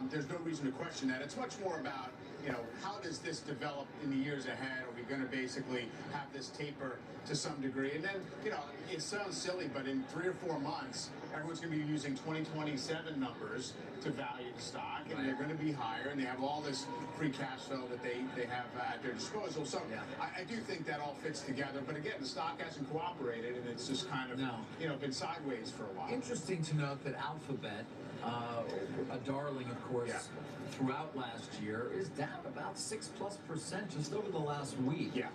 there's no reason to question that. It's much more about, how does this develop in the years ahead? Are we going to basically have this taper to some degree? And then, it sounds silly, but in 3 or 4 months, everyone's going to be using 2027 numbers to value the stock, and they're going to be higher, and they have all this free cash flow that they have at their disposal. So I do think that all fits together. But again, the stock hasn't cooperated, and it's just kind of, been sideways for a while. Interesting to note that Alphabet, a darling, of course, throughout last year, is down about 6+% just over the last week. Yeah.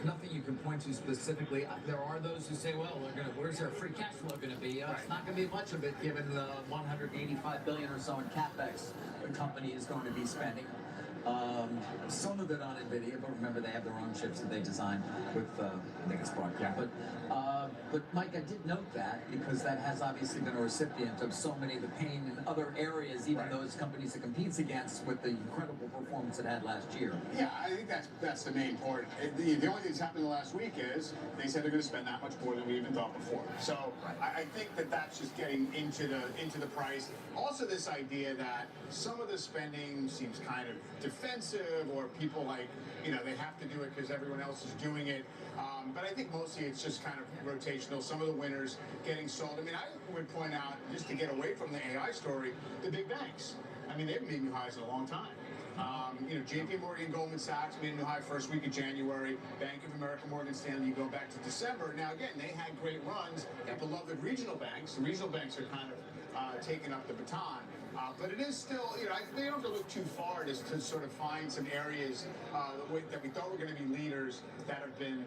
Nothing you can point to specifically. There are those who say, well, where's their free cash flow going to be? It's not going to be much of it given the $185 billion or so in CapEx the company is going to be spending. Some of it on NVIDIA, but remember they have their own chips that they design with, I think it's Broadcom. But Mike, I did note that because that has obviously been a recipient of so many of the pain in other areas, even those companies it competes against with the incredible performance it had last year. Yeah, I think that's the main part. The only thing that's happened in the last week is they said they're going to spend that much more than we even thought before. So I think that's just getting into the price. Also, this idea that some of the spending seems kind of defensive, or people they have to do it because everyone else is doing it. But I think mostly it's just kind of rotational. Some of the winners getting sold. I mean, I would point out, just to get away from the AI story, the big banks. I mean, they've made new highs in a long time. JP Morgan, Goldman Sachs made a new high first week of January. Bank of America, Morgan Stanley, you go back to December. Now, again, they had great runs. The beloved regional banks. The regional banks are kind of taking up the baton. But it is still, they don't have to look too far to sort of find some areas that we thought were going to be leaders that have been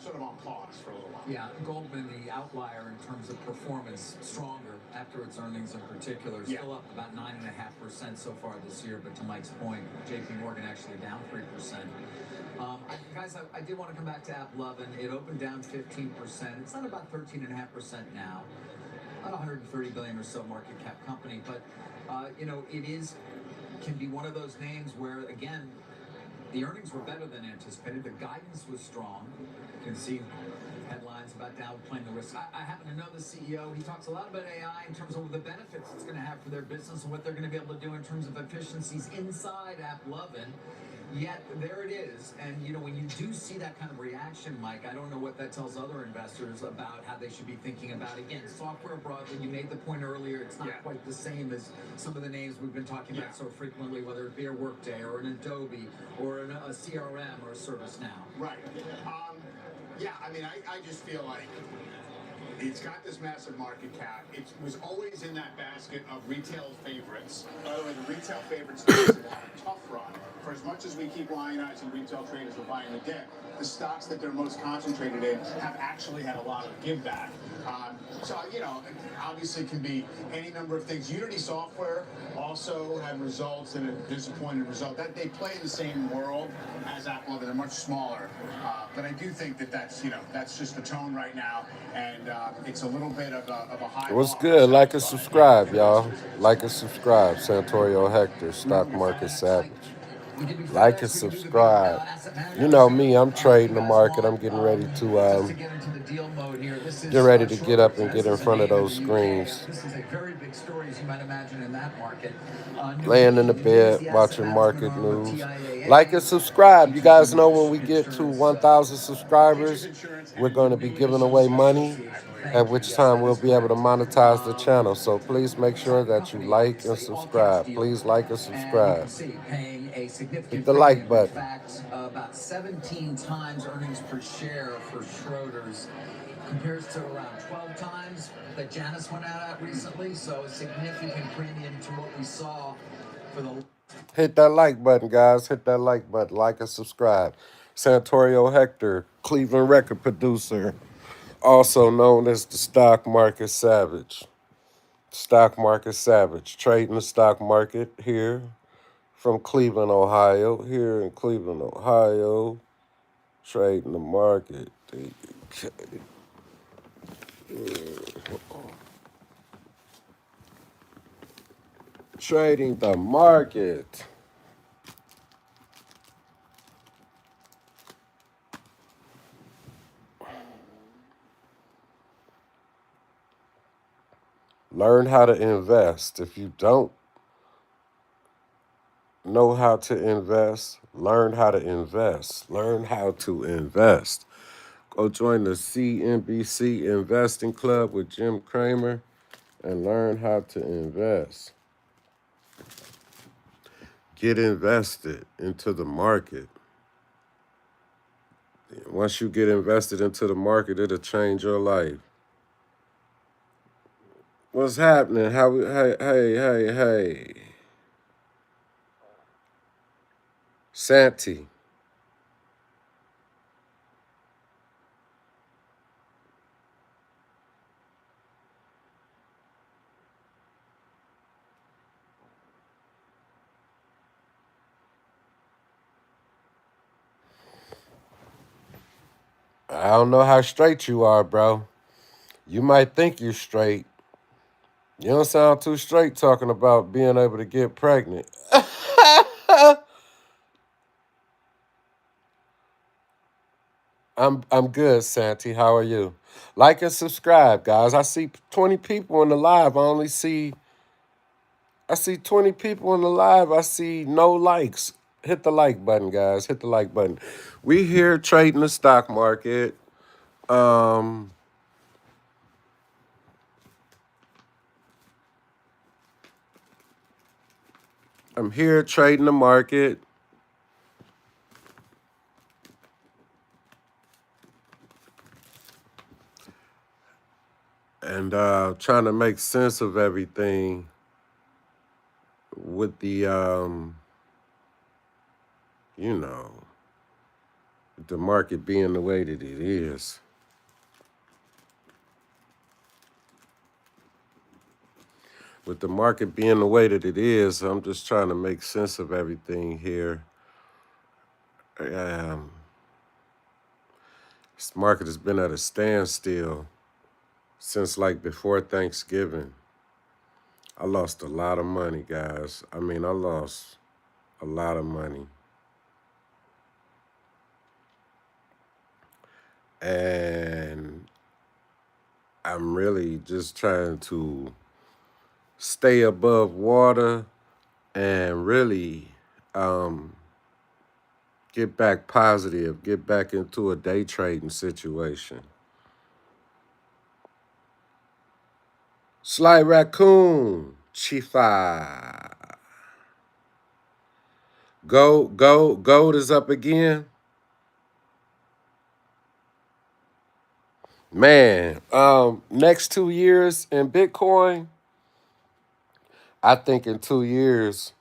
sort of on pause for a little while. Yeah, Goldman, the outlier in terms of performance, stronger after its earnings in particular, still up about 9.5% so far this year. But to Mike's point, JP Morgan actually down 3%. Guys, I did want to come back to AppLovin. It opened down 15%. It's at about 13.5% now. About 130 billion or so market cap company, but it can be one of those names where, again, the earnings were better than anticipated. The guidance was strong. You can see headlines about downplaying the risk. I happen to know the CEO. He talks a lot about AI in terms of the benefits it's going to have for their business and what they're going to be able to do in terms of efficiencies inside AppLovin. Yet there it is, and when you do see that kind of reaction, Mike, I don't know what that tells other investors about how they should be thinking about, again, software broadly. You made the point earlier, it's not quite the same as some of the names we've been talking about so frequently, whether it be a Workday or an Adobe or a CRM or a ServiceNow. Right. I mean, I just feel like it's got this massive market cap. It was always in that basket of retail favorites. By the way, the retail favorites have had a tough run. For as much as we keep lionizing retail traders for buying the dip, the stocks that they're most concentrated in have actually had a lot of give back. So, obviously can be any number of things. Unity Software also had results and a disappointing result. That they play in the same world as Apple, they're much smaller. But I do think that's just the tone right now, and it's a little bit of a high. What's good? Like and subscribe, y'all. Like and subscribe. Santorio Hector, Stock Market Savage. Like and subscribe. You know me, I'm trading the market. I'm getting ready to get up and get in front of those screens. This is a very big story, as you might imagine, in that market. Laying in the bed, watching market news. Like and subscribe. You guys know when we get to 1,000 subscribers, we're going to be giving away money, at which time we'll be able to monetize the channel. So please make sure that you like and subscribe. Please like and subscribe. Hit the like button. In fact, about 17 times earnings per share for Schroders compares to around 12 times that Janus went out at recently. So a significant premium to what we saw for the... Hit that like button, guys. Hit that like button. Like and subscribe. Santorio Hector, Cleveland record producer, also known as the Stock Market Savage. Stock Market Savage. Trading the stock market here from Cleveland, Ohio. Here in Cleveland, Ohio. Trading the market. Trading the market. Learn how to invest. If you don't know how to invest, learn how to invest, learn how to invest. Go join the CNBC Investing Club with Jim Cramer and learn how to invest. Get invested into the market. Once you get invested into the market, it'll change your life. What's happening? Hey. Santi. I don't know how straight you are, bro. You might think you're straight. You don't sound too straight talking about being able to get pregnant. I'm good, Santi. How are you? Like and subscribe, guys. I see 20 people in the live. I see 20 people in the live. I see no likes. Hit the like button, guys. Hit the like button. We here trading the stock market. Um, I'm here trading the market and trying to make sense of everything with you know, the market being the way that it is. With the market being the way that it is, I'm just trying to make sense of everything here. This market has been at a standstill since like before Thanksgiving. I lost a lot of money, guys. I mean, I lost a lot of money. And I'm really just trying to stay above water and really get back positive, get back into a day trading situation. Sly Raccoon, Chifa. Gold is up again. Man, next 2 years in Bitcoin, I think in 2 years,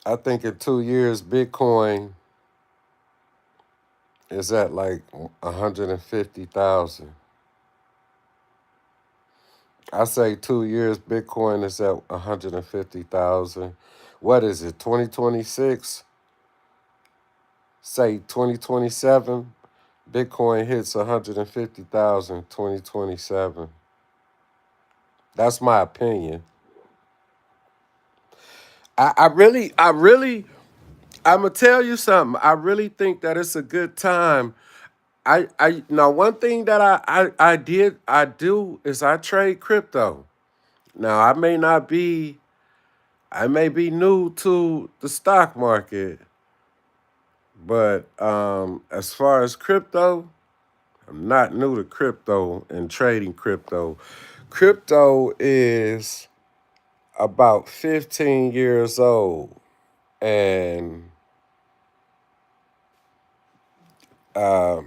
Bitcoin is at like 150,000. I say 2 years, Bitcoin is at 150,000. What is it, 2026? Say 2027, Bitcoin hits 150,000, 2027. That's my opinion. I'm gonna tell you something. I really think that it's a good time. I now one thing that I do is I trade crypto. Now I may be new to the stock market, but as far as crypto, I'm not new to crypto and trading crypto. Crypto is about 15 years old, and uh,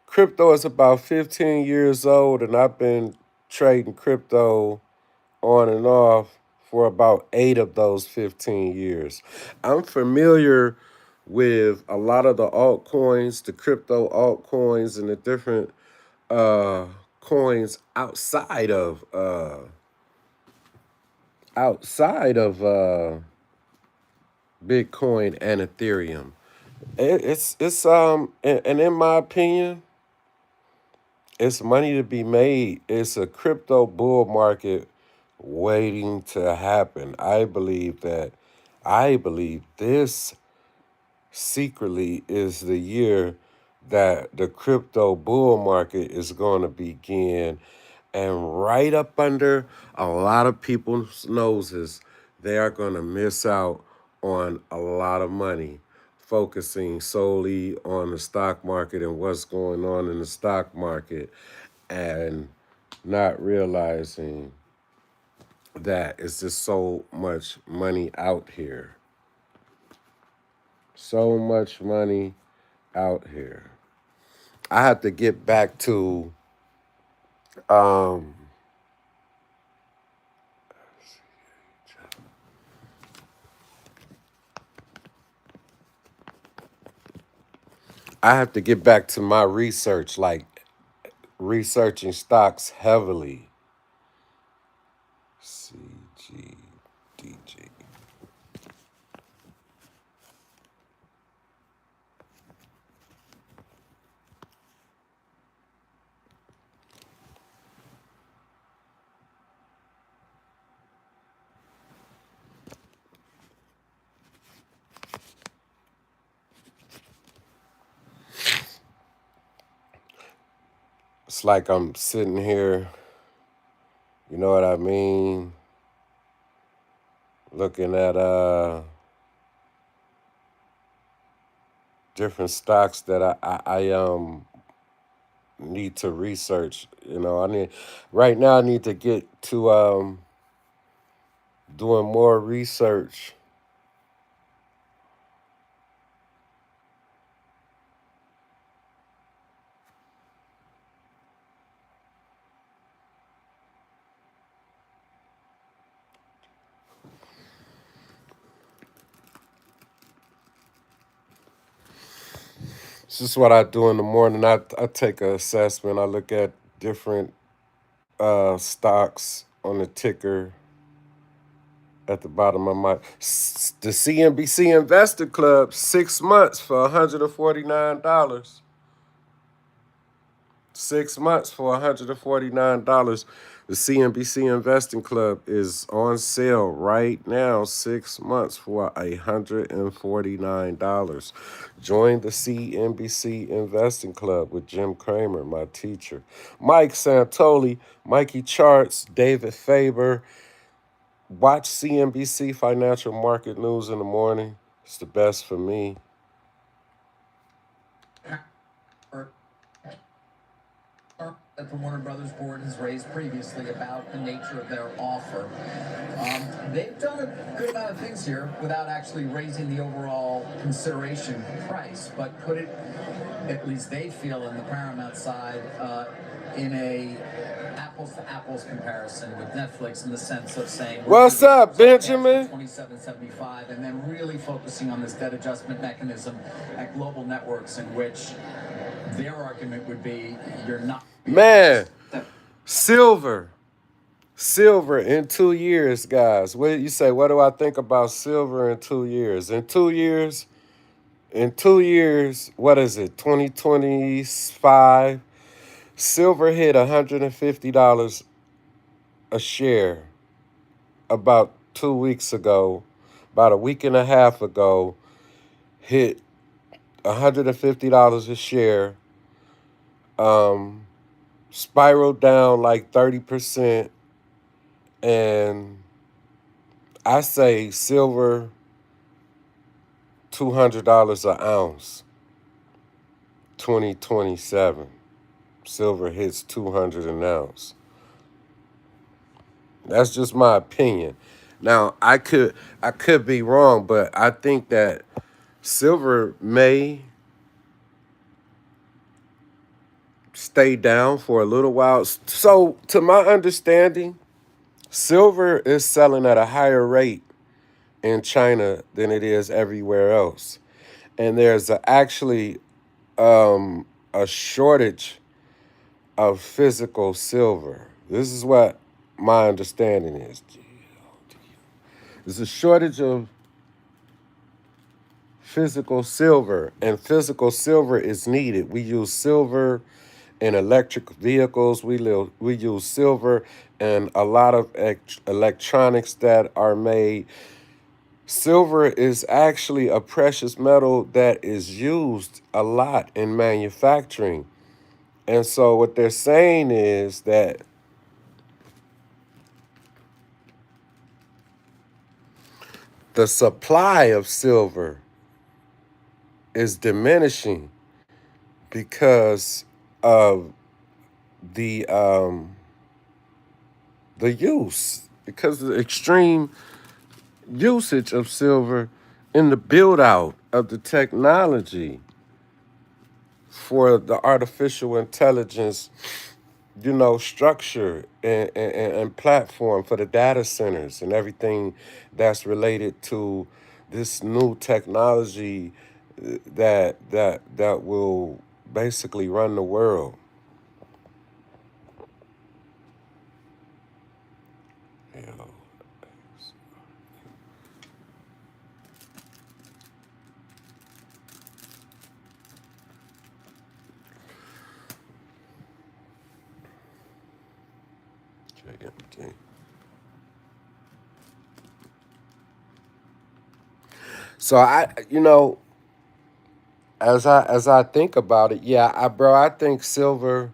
crypto is about 15 years old, and I've been trading crypto on and off for about 8 of those 15 years. I'm familiar with a lot of the altcoins, the crypto altcoins, and the different uh, coins outside of Bitcoin and Ethereum. And in my opinion, it's money to be made. It's a crypto bull market waiting to happen. I believe this secretly is the year that the crypto bull market is going to begin. And right up under a lot of people's noses, they are going to miss out on a lot of money focusing solely on the stock market and what's going on in the stock market and not realizing that it's just so much money out here. So much money out here. I have to get back to um, my research, like researching stocks heavily. CGDG. It's like I'm sitting here, you know what I mean? Looking at different stocks that I need to research. You know, right now I need to get to doing more research. This is what I do in the morning. I take an assessment. I look at different stocks on the ticker at the bottom of the CNBC Investor Club, 6 months for $149. 6 months for $149. The CNBC Investing Club is on sale right now, 6 months for $149. Join the CNBC Investing Club with Jim Cramer, my teacher, Mike Santoli, Mikey Charts, David Faber. Watch CNBC Financial Market News in the morning. It's the best for me. That the Warner Brothers board has raised previously about the nature of their offer. They've done a good amount of things here without actually raising the overall consideration price, but put it, at least they feel in the Paramount side, in a apples-to-apples comparison with Netflix in the sense of saying, What's up, Benjamin? $27.75, and then really focusing on this debt adjustment mechanism at global networks, in which their argument would be you're not. Man, silver in 2 years, guys. What you say? What do I think about silver in 2 years? In 2 years, what is it? 2025. Silver hit $150 a share about 2 weeks ago, about a week and a half ago. Hit $150 a share. Spiraled down like 30%. And I say silver, $200 an ounce, 2027. Silver hits 200 an ounce. That's just my opinion. Now, I could be wrong, but I think that silver may stay down for a little while. So, to my understanding, silver is selling at a higher rate in China than it is everywhere else. And there's actually a shortage of physical silver. This is what my understanding is. There's a shortage of physical silver, and physical silver is needed. We use silver in electric vehicles. We use silver in a lot of electronics that are made. Silver is actually a precious metal that is used a lot in manufacturing. And so what they're saying is that the supply of silver is diminishing because of the use, because of the extreme usage of silver in the build out of the technology for the artificial intelligence, structure and platform for the data centers and everything that's related to this new technology that will basically run the world. You know. JMT. So as I think about it, yeah, I think silver.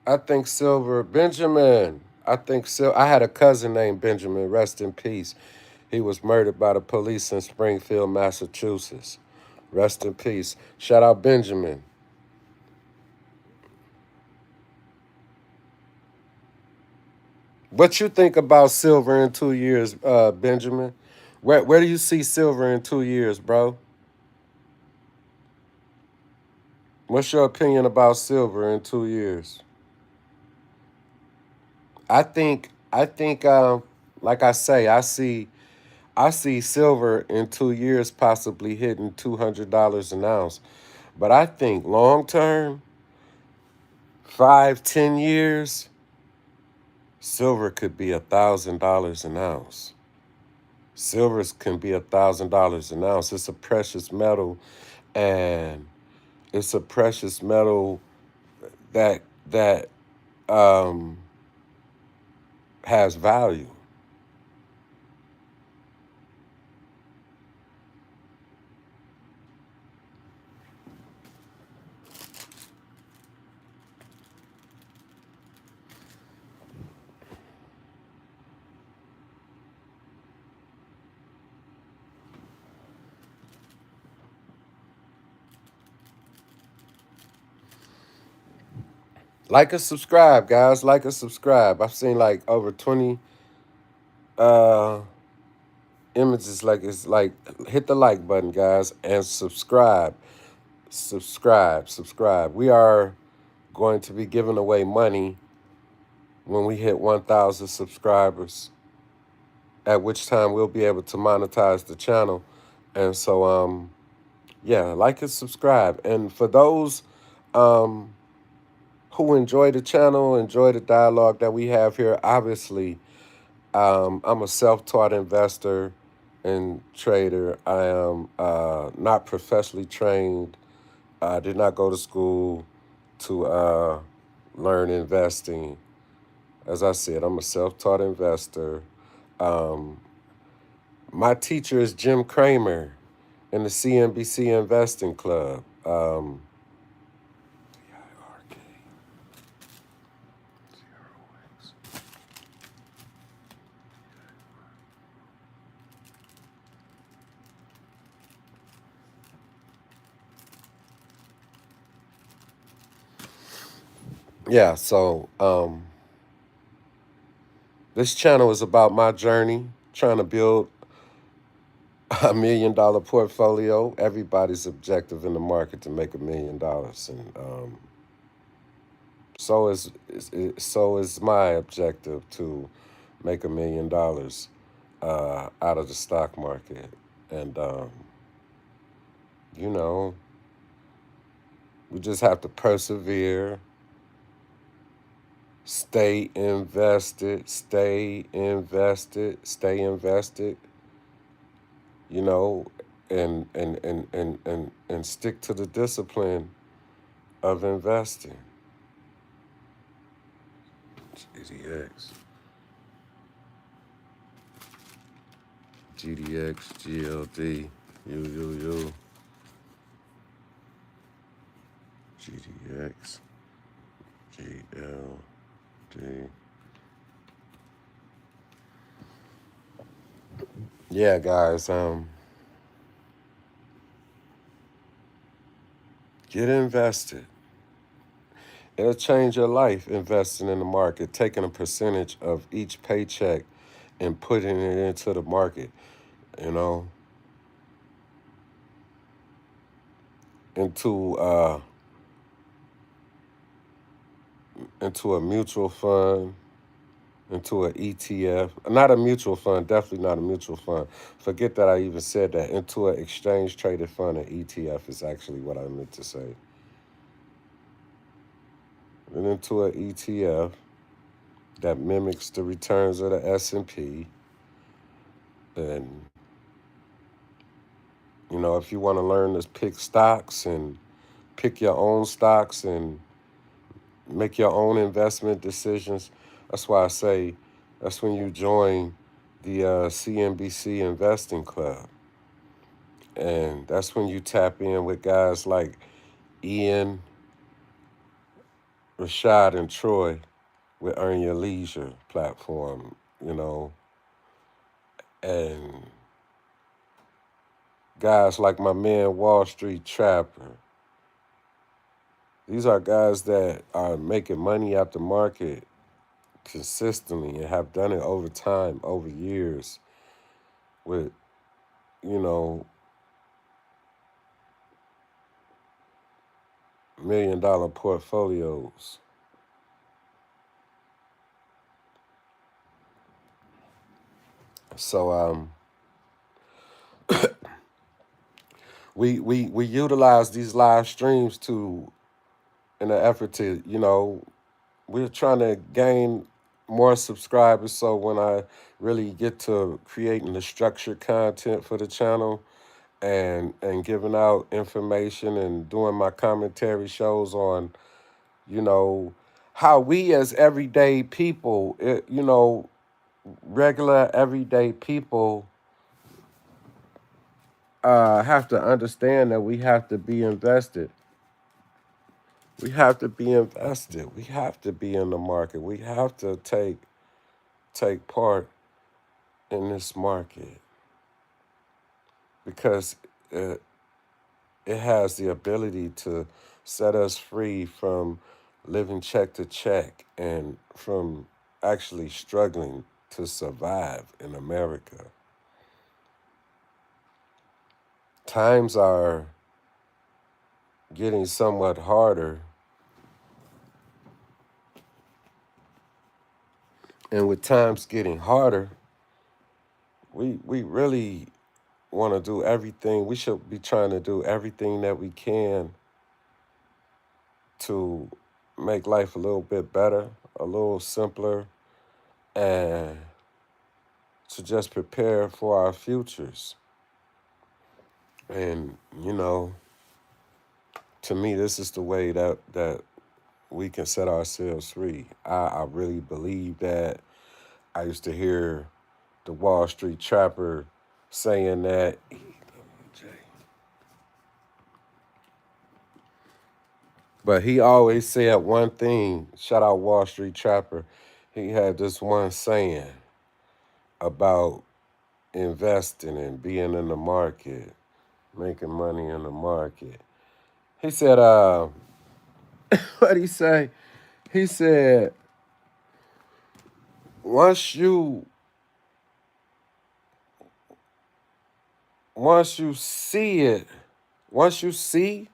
I think silver, Benjamin. I had a cousin named Benjamin. Rest in peace. He was murdered by the police in Springfield, Massachusetts. Rest in peace. Shout out Benjamin. What you think about silver in 2 years, Benjamin? Where do you see silver in 2 years, bro? What's your opinion about silver in 2 years? I think, like I say, I see silver in 2 years possibly hitting $200 an ounce. But I think long term, 5, 10 years, silver could be $1,000 an ounce. Silver can be $1,000 an ounce. It's a precious metal, and it's a precious metal that um, has value. Like and subscribe, guys. Like and subscribe. I've seen like over 20 uh, images. Like it's like hit the like button, guys, and subscribe. Subscribe. We are going to be giving away money when we hit 1,000 subscribers, at which time we'll be able to monetize the channel. And so, yeah, like and subscribe. And for those um, who enjoy the channel, enjoy the dialogue that we have here, obviously, I'm a self-taught investor and trader. I am not professionally trained. I did not go to school to learn investing. As I said, I'm a self-taught investor. Um, my teacher is Jim Cramer in the CNBC Investing Club. Yeah, so this channel is about my journey trying to build $1 million portfolio. Everybody's objective in the market to make $1 million, and so is my objective to make $1 million out of the stock market. And you know, we just have to persevere, stay invested, you know, and stick to the discipline of investing. GDX, GLD, U, GDX, GLD. yeah, guys, get invested. It'll change your life investing in the market, taking a percentage of each paycheck and putting it into the market, you know, into uh into a mutual fund, into an ETF. Not a mutual fund, definitely not a mutual fund. Forget that I even said that. Into an exchange traded fund, an ETF is actually what I meant to say. And into an ETF that mimics the returns of the S&P. And if you want to learn to pick stocks and pick your own stocks and make your own investment decisions, that's why I say that's when you join the CNBC Investing Club. And that's when you tap in with guys like Ian, Rashad, and Troy with Earn Your Leisure platform, and guys like my man Wall Street Trapper. These are guys that are making money at the market consistently and have done it over time, over years, with, you know, $1 million portfolios. So we utilize these live streams to in an effort to, we're trying to gain more subscribers. So when I really get to creating the structured content for the channel and giving out information and doing my commentary shows on, you know, how we as everyday people, regular everyday people, have to understand that we have to be invested. We have to be invested. We have to be in the market. We have to take part in this market because it, it has the ability to set us free from living check to check and from actually struggling to survive in America. Times are getting somewhat harder, and with times getting harder, we really want to do everything. We should be trying to do everything that we can to make life a little bit better, a little simpler, and to just prepare for our futures. And, to me, this is the way that we can set ourselves free. I really believe that. I used to hear the Wall Street Trapper saying that. But he always said one thing. Shout out Wall Street Trapper. He had this one saying about investing and being in the market, making money in the market. He said, what did he say? He said, once you see it, once you see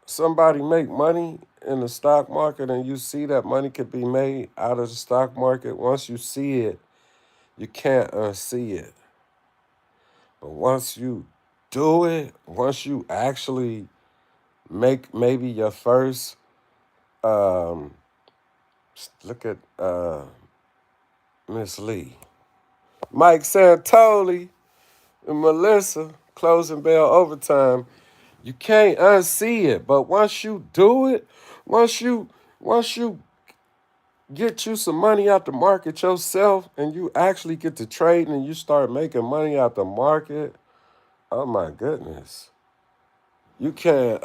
somebody make money in the stock market and you see that money could be made out of the stock market, once you see it, you can't unsee it. But once you do it, once you actually make maybe your first, look at Miss Lee, Mike Santoli, and Melissa, closing bell overtime, you can't unsee it. But once you do it, once you get you some money out the market yourself and you actually get to trading and you start making money out the market, oh my goodness. You can't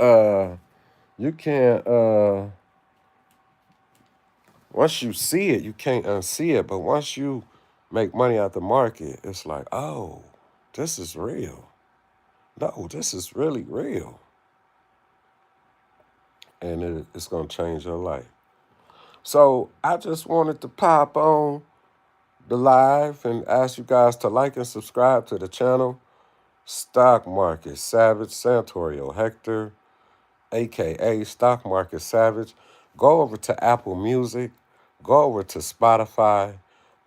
once you see it, you can't unsee it. But once you make money out the market, it's like, oh, this is real. No, this is really real. And it's going to change your life. So I just wanted to pop on the live and ask you guys to like and subscribe to the channel. Stock Market Savage, Santorio Hector, aka Stock Market Savage. Go over to Apple Music, go over to Spotify,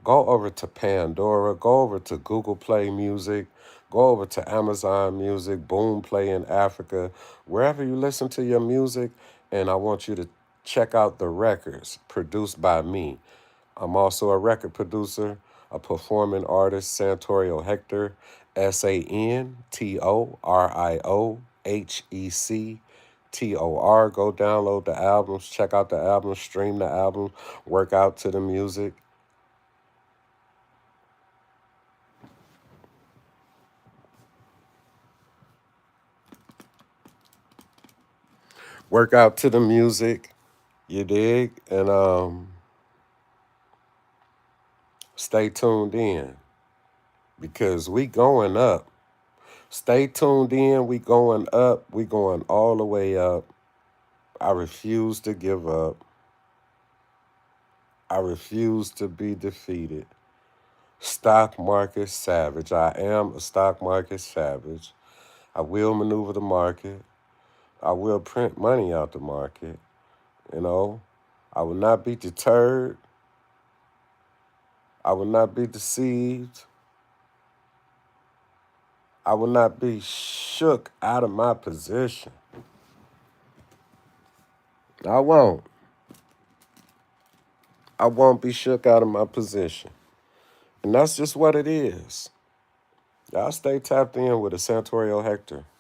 go over to Pandora, go over to Google Play Music, go over to Amazon Music, Boom Play in Africa, wherever you listen to your music, and I want you to check out the records produced by me. I'm also a record producer, a performing artist, Santorio Hector, SANTORIOHECTOR. Go download the albums, check out the albums, stream the albums, work out to the music. Work out to the music, you dig? And stay tuned in because we going up. Stay tuned in. We going up. We going all the way up. I refuse to give up. I refuse to be defeated. Stock market savage. I am a stock market savage. I will maneuver the market. I will print money out the market. You know, I will not be deterred. I will not be deceived. I will not be shook out of my position. I won't. I won't be shook out of my position. And that's just what it is. Y'all stay tapped in with a Santorio Hector.